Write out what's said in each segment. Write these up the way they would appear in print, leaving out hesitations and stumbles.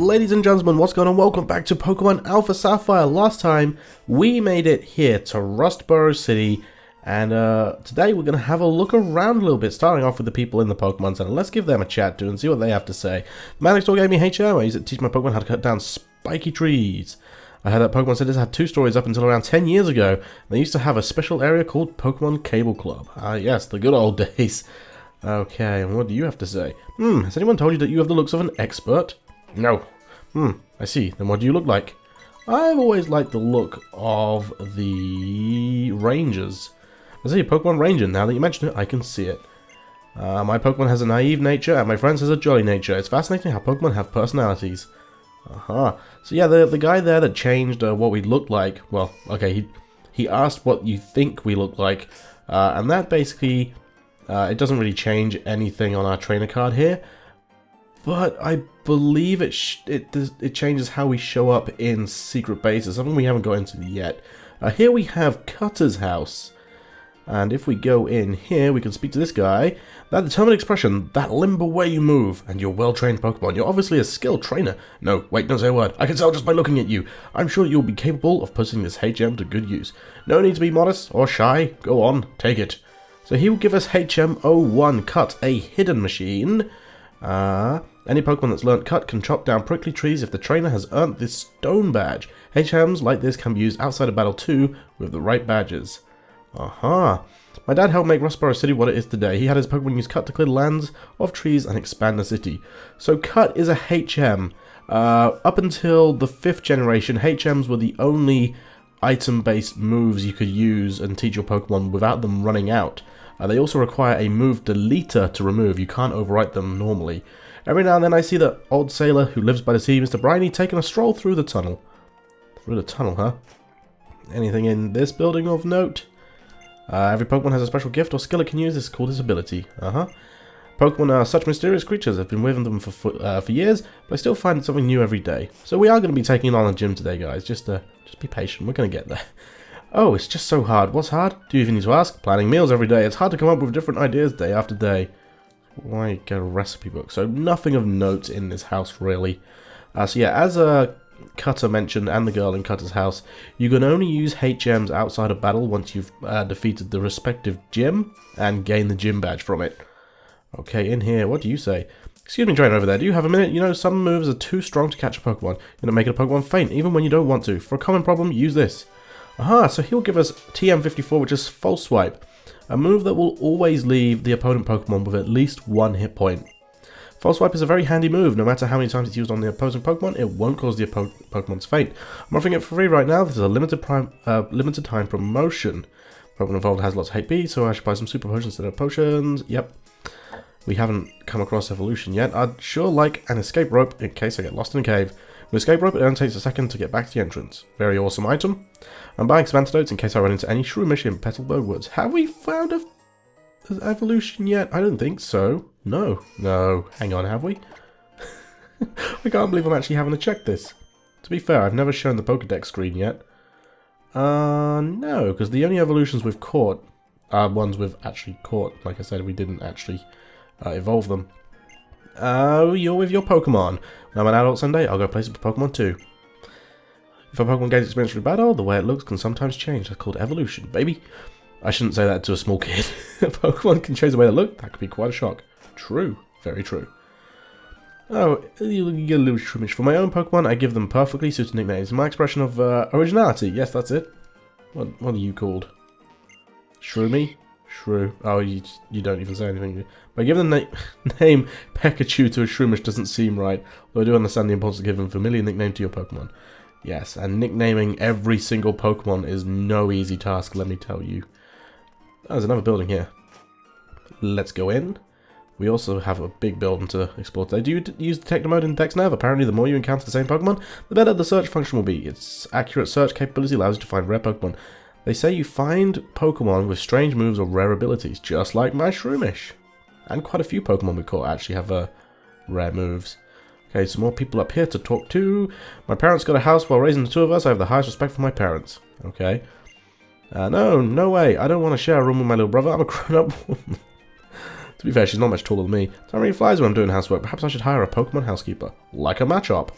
Ladies and gentlemen, what's going on? Welcome back to Pokemon Alpha Sapphire. Last time, we made it here to Rustboro City, and today we're going to have a look around a little bit, starting off with the people in the Pokemon Center. Let's give them a chat to and see what they have to say. The man next door gave me HM. I use it to teach my Pokemon how to cut down spiky trees. I heard that Pokemon Centers had 2 stories up until around 10 years ago. They used to have a special area called Pokemon Cable Club. Ah, yes, the good old days. Okay, and what do you have to say? Has anyone told you that you have the looks of an expert? No. I see. Then what do you look like? I've always liked the look of the Rangers. I see a Pokemon Ranger. Now that you mention it, I can see it. My Pokemon has a naive nature, and my friend's has a jolly nature. It's fascinating how Pokemon have personalities. So yeah, the guy there that changed what we looked like, well, okay, he asked what you think we look like, and that basically, it doesn't really change anything on our trainer card here, but I believe it changes how we show up in secret bases, something we haven't got into yet. Here we have Cutter's house. And if we go in here, we can speak to this guy. That determined expression, that limber way you move, and you're well-trained Pokemon. You're obviously a skilled trainer. No, wait, don't say a word. I can tell just by looking at you. I'm sure you'll be capable of putting this HM to good use. No need to be modest or shy. Go on, take it. So he will give us HM01 Cut, a hidden machine. Any Pokemon that's learnt Cut can chop down prickly trees if the trainer has earned this stone badge. HMs like this can be used outside of battle too, with the right badges. My dad helped make Rustboro City what it is today. He had his Pokemon use Cut to clear lands of trees and expand the city. So Cut is a HM. Up until the 5th generation, HMs were the only item-based moves you could use and teach your Pokemon without them running out. They also require a move deleter to remove. You can't overwrite them normally. Every now and then I see that old sailor who lives by the sea, Mr. Briny, taking a stroll through the tunnel. Through the tunnel, huh? Anything in this building of note? Every Pokemon has a special gift or skill it can use. It's called its ability. Pokemon are such mysterious creatures. I've been with them for years, but I still find something new every day. So we are going to be taking on a gym today, guys. Just be patient. We're going to get there. Oh, it's just so hard. What's hard? Do you even need to ask? Planning meals every day. It's hard to come up with different ideas day after day. Why get a recipe book? So nothing of note in this house, really. So yeah, as Cutter mentioned, and the girl in Cutter's house, you can only use HMs outside of battle once you've defeated the respective gym and gain the gym badge from it. Okay, in here, what do you say? Excuse me, trainer over there, do you have a minute? You know, some moves are too strong to catch a Pokemon. You're gonna make a Pokemon faint, even when you don't want to. For a common problem, use this. So he'll give us TM54, which is False Swipe. A move that will always leave the opponent Pokemon with at least 1 hit point. False Swipe is a very handy move. No matter how many times it's used on the opposing Pokemon, it won't cause the Pokemon to faint. I'm offering it for free right now. This is a limited time promotion. Pokemon involved has lots of HP, so I should buy some super potions instead of potions. Yep. We haven't come across evolution yet. I'd sure like an escape rope in case I get lost in a cave. With escape rope, it only takes a second to get back to the entrance. Very awesome item. I'm buying some antidotes in case I run into any Shroomish in Petalburg Woods. Have we found an evolution yet? I don't think so. No. Hang on, have we? I can't believe I'm actually having to check this. To be fair, I've never shown the Pokédex screen yet. No, because the only evolutions we've caught are ones we've actually caught. Like I said, we didn't actually evolve them. Oh, you're with your Pokemon. When I'm an adult someday, I'll go places with Pokemon too. If a Pokemon gains experience through battle, the way it looks can sometimes change. That's called evolution, baby. I shouldn't say that to a small kid. If Pokemon can change the way they look, that could be quite a shock. True. Very true. Oh, you get a little Shroomish. For my own Pokemon, I give them perfectly suited nicknames. My expression of originality. Yes, that's it. What are you called? Shroomy? Shrew. Oh, you don't even say anything. By giving the name Pikachu to a Shroomish doesn't seem right, though I do understand the importance of giving a familiar nickname to your Pokemon. Yes, and nicknaming every single Pokemon is no easy task, let me tell you. Oh, there's another building here. Let's go in. We also have a big building to explore today. Do you use Detector Mode in DexNav? Apparently, the more you encounter the same Pokemon, the better the search function will be. Its accurate search capability allows you to find rare Pokemon. They say you find Pokemon with strange moves or rare abilities, just like my Shroomish. And quite a few Pokemon we caught actually have rare moves. Okay, some more people up here to talk to. My parents got a house while raising the 2 of us. I have the highest respect for my parents. Okay. No way. I don't want to share a room with my little brother. I'm a grown-up woman. To be fair, she's not much taller than me. Time really flies when I'm doing housework. Perhaps I should hire a Pokemon housekeeper. Like a Machop.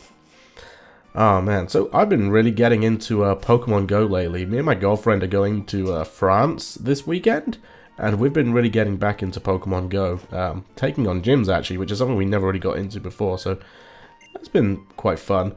Oh man, so I've been really getting into Pokemon Go lately. Me and my girlfriend are going to France this weekend, and we've been really getting back into Pokemon Go. Taking on gyms actually, which is something we never really got into before, so that's been quite fun.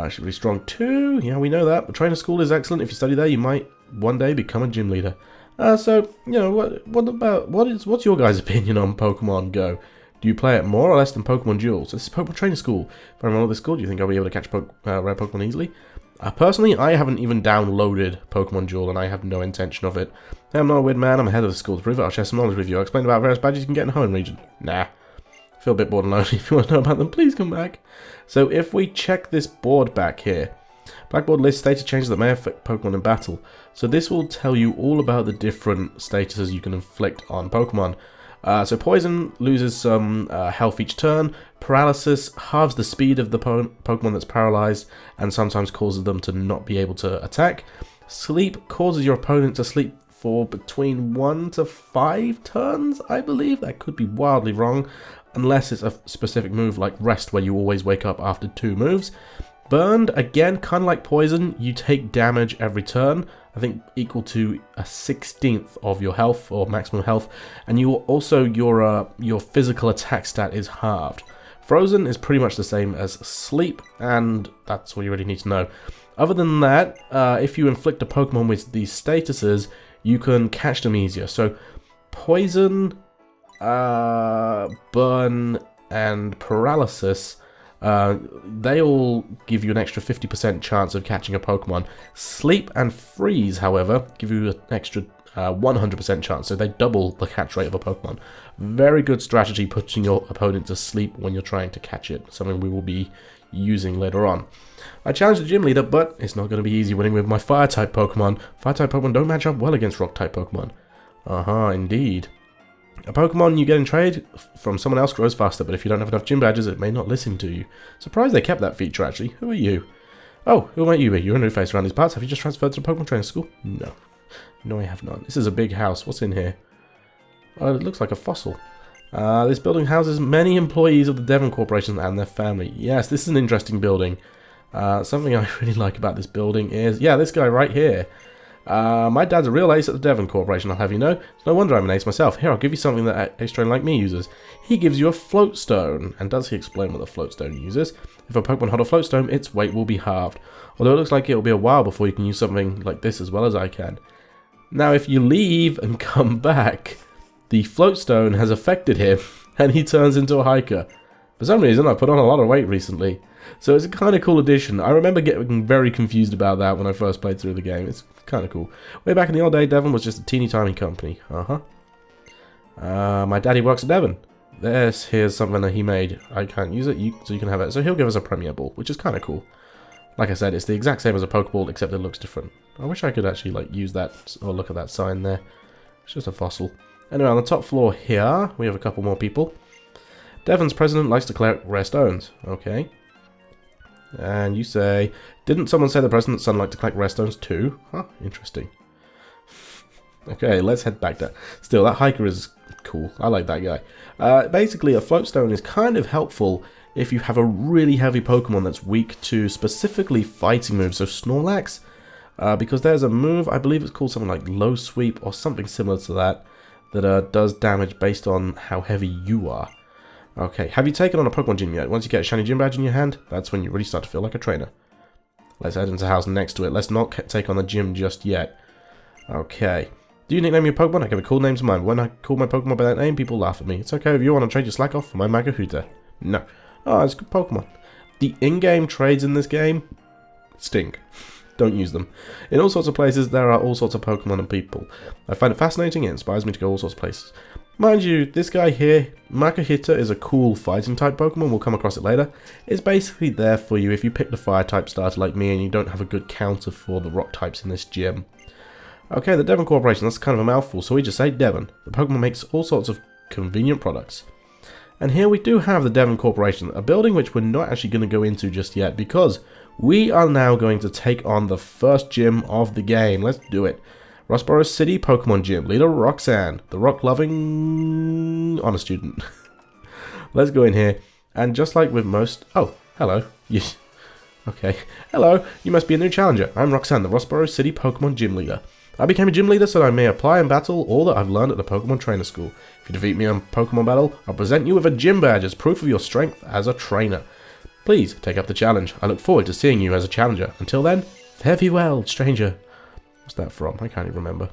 She's really strong too, yeah, we know that. The trainer school is excellent. If you study there, you might one day become a gym leader. So, you know, what's your guys' opinion on Pokemon Go? Do you play it more or less than Pokemon Duels? This is Pokemon Training School. If I remember this school, do you think I'll be able to catch rare Pokemon easily? Personally, I haven't even downloaded Pokemon Duel, and I have no intention of it. Hey, I'm not a weird man, I'm ahead of the school. To prove it, I'll share some knowledge with you. I'll explain about various badges you can get in Hoenn Region. Nah. I feel a bit bored and lonely. If you want to know about them, please come back. So if we check this board back here, Blackboard lists status changes that may affect Pokemon in battle. So this will tell you all about the different statuses you can inflict on Pokemon. So Poison loses some health each turn. Paralysis halves the speed of the Pokemon that's paralyzed and sometimes causes them to not be able to attack. Sleep causes your opponent to sleep for between 1 to 5 turns, I believe. That could be wildly wrong, unless it's a specific move like Rest, where you always wake up after 2 moves. Burned, again, kind of like Poison, you take damage every turn, I think equal to a 16th of your health, or maximum health, and you also, your physical attack stat is halved. Frozen is pretty much the same as Sleep, and that's all you really need to know. Other than that, if you inflict a Pokemon with these statuses, you can catch them easier. So, Poison, Burn, and Paralysis, they all give you an extra 50% chance of catching a Pokemon. Sleep and Freeze, however, give you an extra 100% chance, so they double the catch rate of a Pokemon. Very good strategy putting your opponent to sleep when you're trying to catch it, something we will be using later on. I challenged the gym leader, but it's not going to be easy winning with my Fire-type Pokemon. Fire-type Pokemon don't match up well against Rock-type Pokemon. Indeed. A Pokemon you get in trade from someone else grows faster, but if you don't have enough gym badges, it may not listen to you. Surprised they kept that feature, actually. Who are you? Oh, who might you be? You're a new face around these parts. Have you just transferred to the Pokemon Training School? No. No, I have not. This is a big house. What's in here? Oh, it looks like a fossil. This building houses many employees of the Devon Corporation and their family. Yes, this is an interesting building. Something I really like about this building is, yeah, this guy right here. My dad's a real ace at the Devon Corporation, I'll have you know. It's no wonder I'm an ace myself. Here, I'll give you something that an ace trainer like me uses. He gives you a float stone. And does he explain what the float stone uses? If a Pokemon hold a float stone, its weight will be halved. Although it looks like it'll be a while before you can use something like this as well as I can. Now, if you leave and come back, the float stone has affected him, and he turns into a hiker. For some reason, I put on a lot of weight recently. So it's a kind of cool addition. I remember getting very confused about that when I first played through the game. It's kind of cool. Way back in the old day, Devon was just a teeny tiny company. My daddy works at Devon. Here's something that he made. I can't use it, so you can have it. So he'll give us a Premier Ball, which is kind of cool. Like I said, it's the exact same as a Pokeball, except it looks different. I wish I could actually like use that, or look at that sign there. It's just a fossil. Anyway, on the top floor here, we have a couple more people. Devon's president likes to collect rare stones. Okay. And you say, didn't someone say the president's son liked to collect rare stones too? Huh, interesting. Okay, let's head back there. Still, that hiker is cool. I like that guy. Basically, a float stone is kind of helpful if you have a really heavy Pokemon that's weak to specifically fighting moves. So Snorlax, because there's a move, I believe it's called something like Low Sweep or something similar to that, that does damage based on how heavy you are. Okay, have you taken on a Pokemon gym yet? Once you get a shiny gym badge in your hand, that's when you really start to feel like a trainer. Let's head into the house next to it. Let's not take on the gym just yet. Okay. Do you nickname your Pokemon? I give a cool name to mine. When I call my Pokemon by that name, people laugh at me. It's okay if you want to trade your slack off for my Magahuta. No. Oh, it's a good Pokemon. The in-game trades in this game stink. Don't use them. In all sorts of places, there are all sorts of Pokemon and people. I find it fascinating. It inspires me to go all sorts of places. Mind you, this guy here, Makuhita, is a cool fighting type Pokemon. We'll come across it later. It's basically there for you if you pick the fire type starter like me and you don't have a good counter for the rock types in this gym. Okay, the Devon Corporation, that's kind of a mouthful, so we just say Devon. The Pokemon makes all sorts of convenient products. And here we do have the Devon Corporation, a building which we're not actually going to go into just yet because we are now going to take on the first gym of the game. Let's do it. Rustboro City Pokemon Gym, leader Roxanne, the rock-loving honor student. Let's go in here, and just like with most... Oh, hello. Okay. Hello, you must be a new challenger. I'm Roxanne, the Rustboro City Pokemon Gym Leader. I became a gym leader so that I may apply and battle all that I've learned at the Pokemon Trainer School. If you defeat me in Pokemon battle, I'll present you with a gym badge as proof of your strength as a trainer. Please, take up the challenge. I look forward to seeing you as a challenger. Until then, fare thee well, stranger. What's that from? I can't even remember.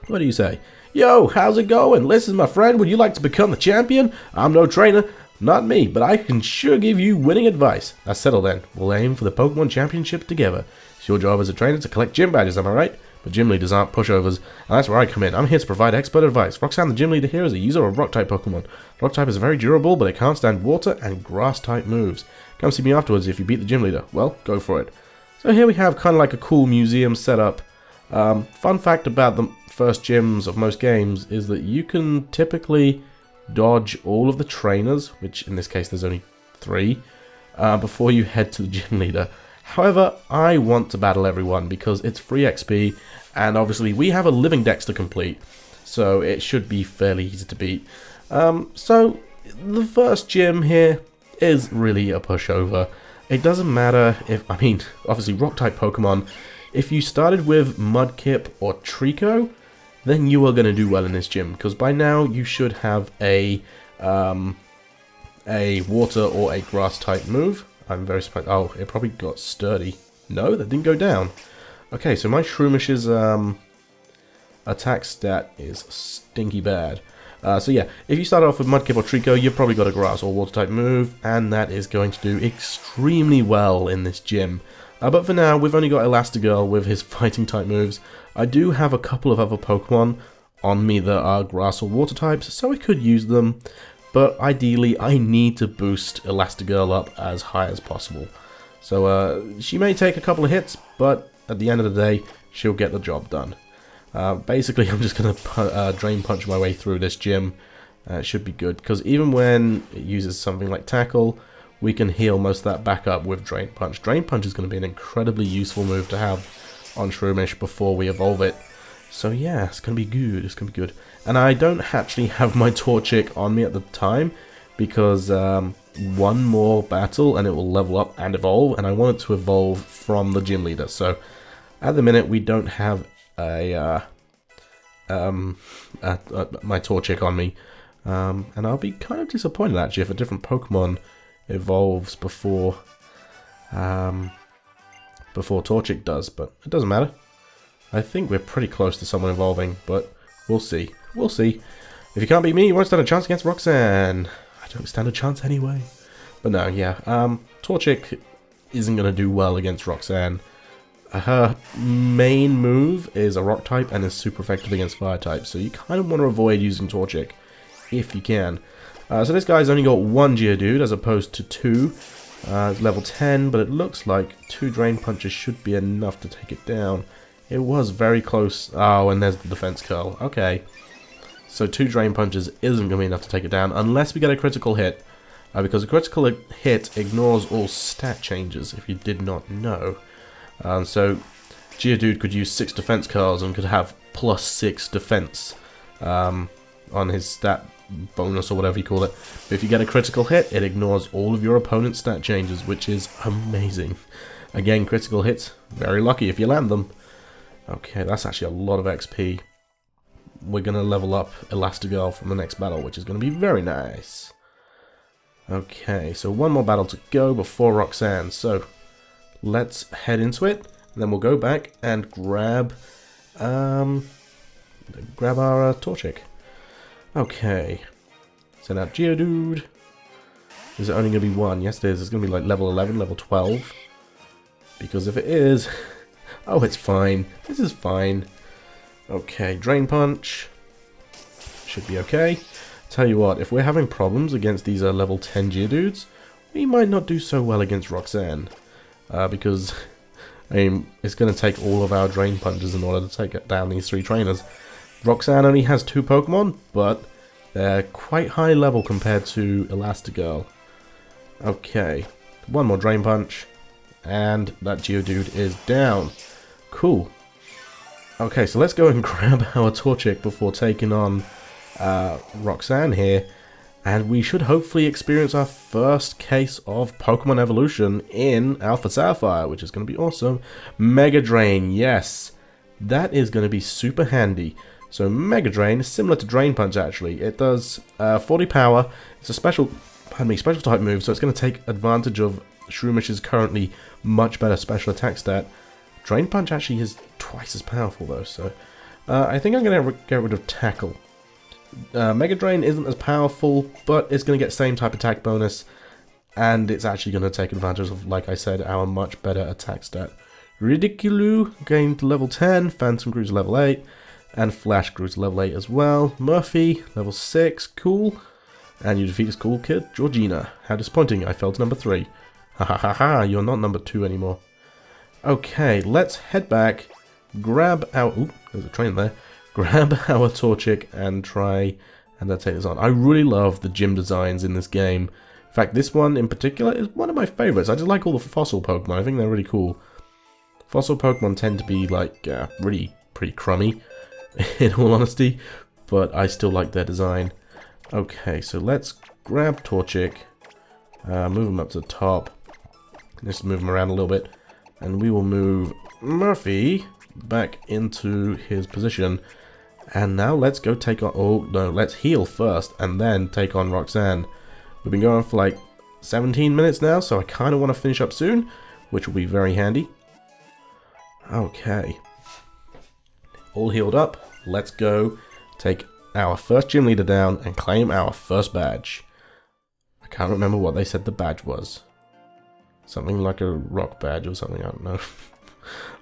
What do you say? Yo, how's it going? Listen, my friend, would you like to become the champion? I'm no trainer. Not me, but I can sure give you winning advice. That's settled then. We'll aim for the Pokemon Championship together. It's your job as a trainer to collect gym badges, am I right? But gym leaders aren't pushovers, and that's where I come in. I'm here to provide expert advice. Roxanne, the gym leader here, is a user of Rock-type Pokemon. Rock-type is very durable, but it can't stand water and Grass-type moves. Come see me afterwards if you beat the gym leader. Well, go for it. So here we have kind of like a cool museum setup. Fun fact about the first gyms of most games is that you can typically dodge all of the trainers, which in this case there's only 3, before you head to the gym leader. However, I want to battle everyone because it's free XP, and obviously we have a living dex to complete, so it should be fairly easy to beat. So the first gym here is really a pushover. It doesn't matter if, I mean, obviously Rock-type Pokemon, if you started with Mudkip or Trico, then you are going to do well in this gym, because by now you should have a water or a grass type move. I'm very surprised. Oh, it probably got sturdy. No, that didn't go down. Okay, so my Shroomis's attack stat is stinky bad. So yeah, if you start off with Mudkip or Trico, you've probably got a grass or water type move, and that is going to do extremely well in this gym. But for now, we've only got Elastigirl with his fighting type moves. I do have a couple of other Pokemon on me that are grass or water types, so I could use them. But ideally, I need to boost Elastigirl up as high as possible. So she may take a couple of hits, but at the end of the day, she'll get the job done. Basically, I'm just going to Drain Punch my way through this gym. It should be good, because even when it uses something like Tackle, we can heal most of that back up with Drain Punch. Drain Punch is going to be an incredibly useful move to have on Shroomish before we evolve it. So yeah, it's going to be good. It's going to be good. And I don't actually have my Torchic on me at the time, because one more battle and it will level up and evolve, and I want it to evolve from the gym leader. So at the minute we don't have my Torchic on me, and I'll be kind of disappointed actually if a different Pokemon evolves before Torchic does, but it doesn't matter. I think we're pretty close to someone evolving, but we'll see. We'll see. If you can't beat me, you won't stand a chance against Roxanne. I don't stand a chance anyway. But no, yeah, Torchic isn't going to do well against Roxanne. Her main move is a rock type and is super effective against fire types, so you kind of want to avoid using Torchic if you can. So this guy's only got 1 Geodude as opposed to 2. It's level 10, but it looks like 2 Drain Punches should be enough to take it down. It was very close. Oh, and there's the Defense Curl. Okay. So 2 Drain Punches isn't going to be enough to take it down unless we get a critical hit. Because a critical hit ignores all stat changes, if you did not know. So Geodude could use 6 Defense Curls and could have plus 6 defense on his stat bonus or whatever you call it. But if you get a critical hit, it ignores all of your opponent's stat changes, which is amazing. Again, critical hits, very lucky if you land them. Okay, that's actually a lot of XP. We're going to level up Elastigirl from the next battle, which is going to be very nice. Okay, so one more battle to go before Roxanne. So let's head into it, and then we'll go back and grab our Torchic. Okay, send out Geodude. Is it only going to be 1? Yes, it is. It's going to be like level 11, level 12. Because if it is... oh, it's fine. This is fine. Okay, Drain Punch. Should be okay. Tell you what, if we're having problems against these level 10 Geodudes, we might not do so well against Roxanne. Because, I mean, it's going to take all of our Drain Punches in order to take down these 3 trainers. Roxanne only has 2 Pokemon, but they're quite high level compared to Elastigirl. Okay, one more Drain Punch, and that Geodude is down. Cool. Okay, so let's go and grab our Torchic before taking on Roxanne here. And we should hopefully experience our first case of Pokemon evolution in Alpha Sapphire, which is going to be awesome. Mega Drain, yes. That is going to be super handy. So Mega Drain is similar to Drain Punch actually. It does 40 power. It's a special type move, so it's going to take advantage of Shroomishi's currently much better special attack stat. Drain Punch actually is twice as powerful though, so I think I'm going to get rid of Tackle. Mega Drain isn't as powerful, but it's going to get same type attack bonus, and it's actually going to take advantage of, like I said, our much better attack stat. Ridiculu gained to level 10, Phantom grew to level 8, and Flash grew to level 8 as well. Murphy, level 6, cool. And you defeat this cool kid, Georgina. How disappointing, I fell to number 3. Ha ha ha ha, you're not number 2 anymore. Okay, let's head back, grab our... Ooh, there's a train there. Grab our Torchic and try and take this on. I really love the gym designs in this game. In fact, this one in particular is one of my favorites. I just like all the fossil Pokemon. I think they're really cool. Fossil Pokemon tend to be like really pretty crummy, in all honesty, but I still like their design. Okay, so let's grab Torchic, move him up to the top. Just move him around a little bit, and we will move Murphy back into his position. And now let's go take on... Oh, no, let's heal first and then take on Roxanne. We've been going for like 17 minutes now, so I kind of want to finish up soon, which will be very handy. Okay. All healed up. Let's go take our first gym leader down and claim our first badge. I can't remember what they said the badge was. Something like a rock badge or something, I don't know.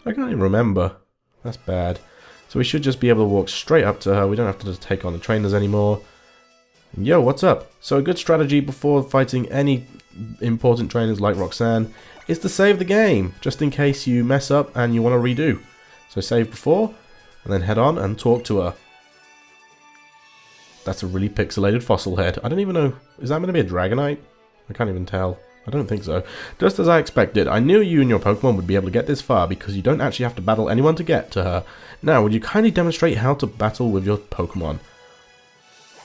I can't even remember. That's bad. So we should just be able to walk straight up to her. We don't have to take on the trainers anymore. Yo, what's up? So a good strategy before fighting any important trainers like Roxanne is to save the game, just in case you mess up and you want to redo. So save before, and then head on and talk to her. That's a really pixelated fossil head. I don't even know, is that going to be a Dragonite? I can't even tell. I don't think so. Just as I expected, I knew you and your Pokemon would be able to get this far because you don't actually have to battle anyone to get to her. Now, would you kindly demonstrate how to battle with your Pokemon?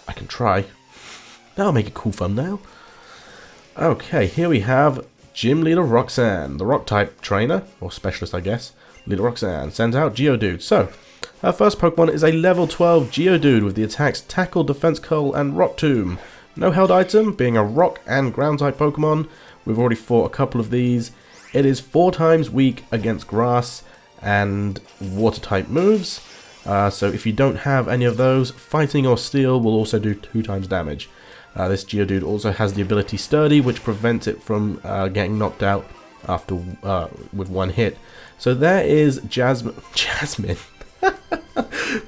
I can try. That'll make a cool thumbnail. Okay, here we have Gym Leader Roxanne, the Rock-type trainer, or specialist I guess. Leader Roxanne sends out Geodude. So, her first Pokemon is a level 12 Geodude with the attacks Tackle, Defense Curl, and Rock Tomb. No held item, being a rock and ground type Pokemon. We've already fought a couple of these. It is 4 times weak against grass and water type moves. So if you don't have any of those, fighting or steel will also do 2 times damage. This Geodude also has the ability Sturdy, which prevents it from getting knocked out after with 1 hit. So there is Jasmine.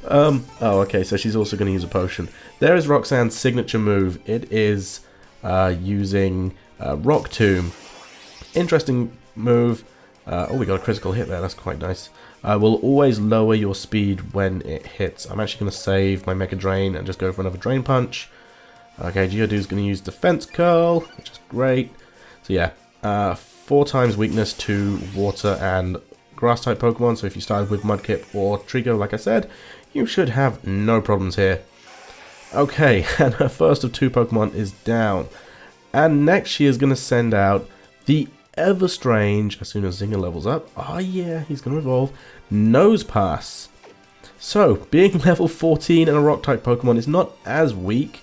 Oh, okay, so she's also going to use a potion. There is Roxanne's signature move. It is using Rock Tomb. Interesting move. Oh, we got a critical hit there. That's quite nice. Will always lower your speed when it hits. I'm actually going to save my Mega Drain and just go for another Drain Punch. Okay, Geodude's going to use Defense Curl, which is great. So yeah, 4 times weakness to water and grass type Pokemon. So if you started with Mudkip or Trico, like I said, you should have no problems here. Okay, and her first of 2 Pokemon is down. And next she is going to send out the ever strange, as soon as Zinger levels up, oh yeah, he's going to evolve, Nosepass. So, being level 14 and a rock type Pokemon is not as weak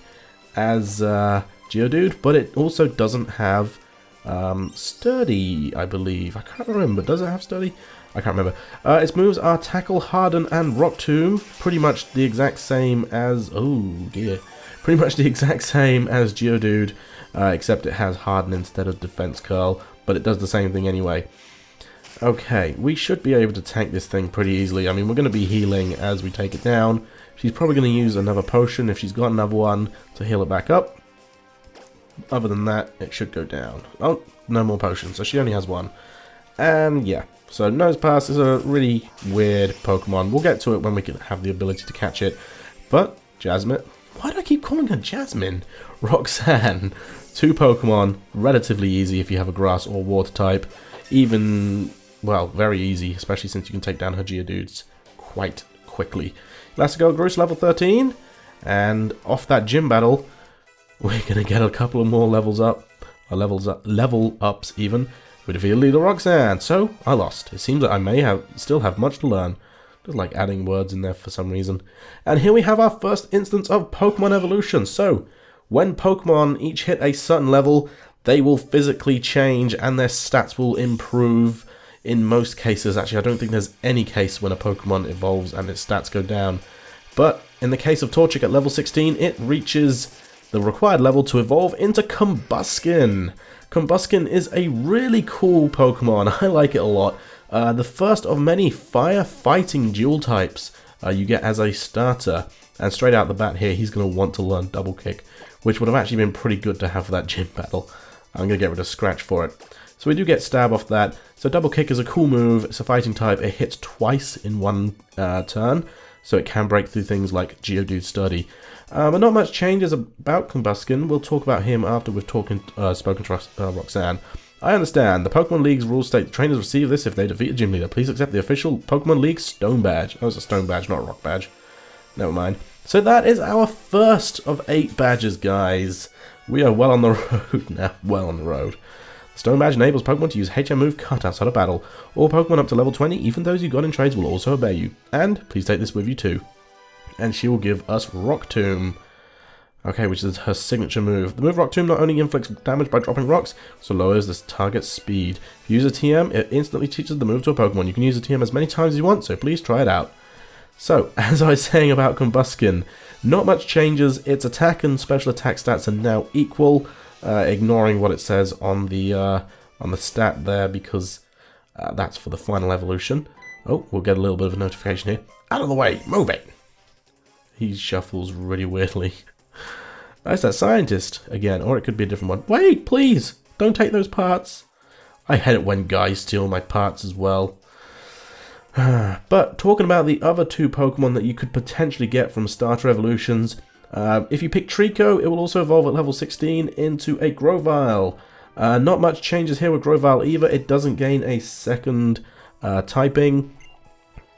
as Geodude, but it also doesn't have Sturdy, I believe. I can't remember. Does it have Sturdy? I can't remember. Its moves are Tackle, Harden, and Rock Tomb. Pretty much the exact same as... Oh, dear. Pretty much the exact same as Geodude, except it has Harden instead of Defense Curl, but it does the same thing anyway. Okay, we should be able to tank this thing pretty easily. I mean, we're going to be healing as we take it down. She's probably going to use another potion if she's got another one to heal it back up. Other than that, it should go down. Oh, no more potions, so she only has 1. And yeah, so Nosepass is a really weird Pokemon. We'll get to it when we can have the ability to catch it. But, Jasmine... Why do I keep calling her Jasmine? Roxanne. 2 Pokemon, relatively easy if you have a grass or water type. Even, well, very easy, especially since you can take down her Geodudes quite quickly. Elastigirl grew to level 13, and off that gym battle, we're going to get a couple of more levels up, or level ups even. We defeated leader Roxanne, so I lost. It seems that I may still have much to learn. Just like adding words in there for some reason. And here we have our first instance of Pokemon evolution. So, when Pokemon each hit a certain level, they will physically change and their stats will improve in most cases. Actually, I don't think there's any case when a Pokemon evolves and its stats go down. But in the case of Torchic at level 16, it reaches the required level to evolve into Combuskin. Combuskin is a really cool Pokemon. I like it a lot. The first of many fire-fighting dual types you get as a starter. And straight out the bat here, he's going to want to learn Double Kick, which would have actually been pretty good to have for that gym battle. I'm going to get rid of Scratch for it. So we do get Stab off that. So Double Kick is a cool move. It's a fighting type. It hits twice in one turn, so it can break through things like Geodude Sturdy. But not much changes about Combuskin. We'll talk about him after we've spoken to Roxanne. I understand. The Pokemon League's rules state the trainers receive this if they defeat a gym leader. Please accept the official Pokemon League Stone Badge. Oh, it's a Stone Badge, not a Rock Badge. Never mind. So that is our first of 8 badges, guys. We are well on the road now. Well on the road. The Stone Badge enables Pokemon to use HM move Cut outside of battle. All Pokemon up to level 20, even those you got in trades, will also obey you. And please take this with you too. And she will give us Rock Tomb. Okay, which is her signature move. The move Rock Tomb not only inflicts damage by dropping rocks, so lowers the target's speed. If you use a TM, it instantly teaches the move to a Pokemon. You can use a TM as many times as you want, so please try it out. So, as I was saying about Combuskin, not much changes. Its attack and special attack stats are now equal, ignoring what it says on the stat there, because that's for the final evolution. Oh, we'll get a little bit of a notification here. Out of the way, move it! He shuffles really weirdly. That's that scientist again, or it could be a different one. Wait, please! Don't take those parts! I hate it when guys steal my parts as well. But talking about the other 2 Pokemon that you could potentially get from starter evolutions, if you pick Trico, it will also evolve at level 16 into a Grovyle. Not much changes here with Grovyle either. It doesn't gain a second typing.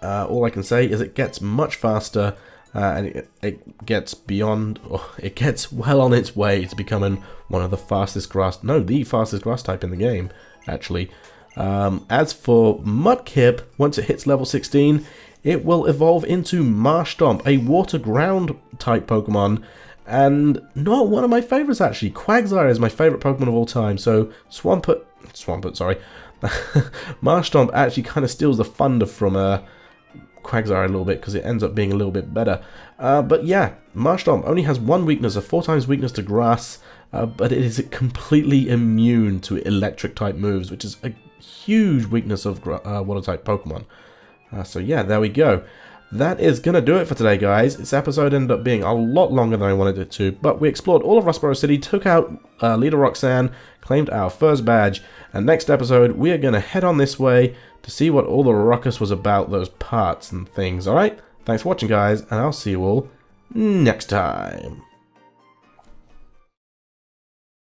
All I can say is it gets much faster. And it gets beyond, or it gets well on its way to becoming one of the fastest the fastest grass type in the game, actually. As for Mudkip, once it hits level 16, it will evolve into Marshtomp, a water ground type Pokemon, and not one of my favorites actually. Quagsire is my favorite Pokemon of all time, so Marshtomp actually kind of steals the thunder from Quagsire a little bit, because it ends up being a little bit better. But yeah, Marshtomp only has 1 weakness, a 4 times weakness to grass, but it is completely immune to electric type moves, which is a huge weakness of water type Pokemon. So yeah, there we go. That is going to do it for today, guys. This episode ended up being a lot longer than I wanted it to, but we explored all of Rustboro City, took out leader Roxanne, claimed our first badge, and next episode we are going to head on this way to see what all the ruckus was about, those parts and things. Alright, thanks for watching, guys, and I'll see you all next time.